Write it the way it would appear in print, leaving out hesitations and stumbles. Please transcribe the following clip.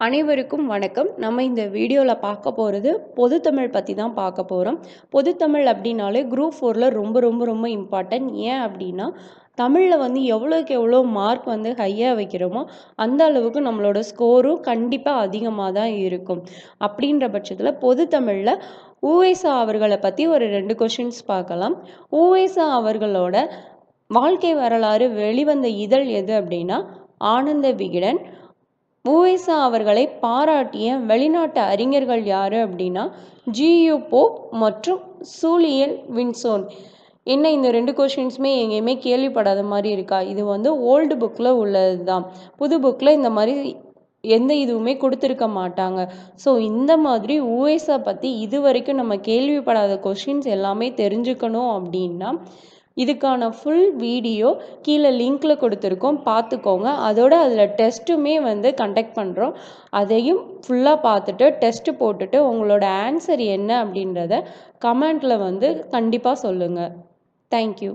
அனைவருக்கும் வணக்கம். நம்ம இந்த வீடியோவில் பார்க்க போகிறது பொதுத்தமிழ் பற்றி தான் பார்க்க போகிறோம். பொதுத்தமிழ் அப்படின்னாலே குரூப் 4ல் ரொம்ப ரொம்ப ரொம்ப இம்பார்ட்டன்ட். ஏன் அப்படின்னா தமிழில் எவ்வளோக்கு எவ்வளோ மார்க் ஹையாக வைக்கிறோமோ அந்த அளவுக்கு நம்மளோட ஸ்கோரும் கண்டிப்பாக அதிகமாக தான் இருக்கும். அப்படின்ற பட்சத்தில் பொதுத்தமிழில் உவேசா அவர்களை பற்றி ஒரு 2 கொஷின்ஸ் பார்க்கலாம். உவேசா அவர்களோட வாழ்க்கை வரலாறு வெளிவந்த இதழ் எது அப்படின்னா ஆனந்த விகடன். உவேசா அவர்களை பாராட்டிய வெளிநாட்டு அறிஞர்கள் யாரு அப்படின்னா ஜியு போப் மற்றும் சூலியல் வின்சோன். என்ன இந்த 2 கொஷின்ஸுமே எங்கேயுமே கேள்விப்படாத மாதிரி இருக்கா? இது ஓல்டு புக்கில் உள்ளது தான். புது புக்கில் இந்த மாதிரி எந்த இதுவுமே கொடுத்துருக்க மாட்டாங்க. ஸோ இந்த மாதிரி உவேசா பற்றி இது வரைக்கும் நம்ம கேள்விப்படாத கொஷின்ஸ் எல்லாமே தெரிஞ்சுக்கணும் அப்படின்னா இதுக்கான ஃபுல் வீடியோ கீழே லிங்க்கில் கொடுத்துருக்கோம், பார்த்துக்கோங்க. அதோட அதில் டெஸ்ட்டுமே கண்டக்ட் பண்ணுறோம். அதையும் ஃபுல்லாக பார்த்துட்டு டெஸ்ட்டு போட்டுட்டு உங்களோட ஆன்சர் என்ன அப்படின்றத கமெண்ட்டில் கண்டிப்பாக சொல்லுங்கள். தேங்க்யூ.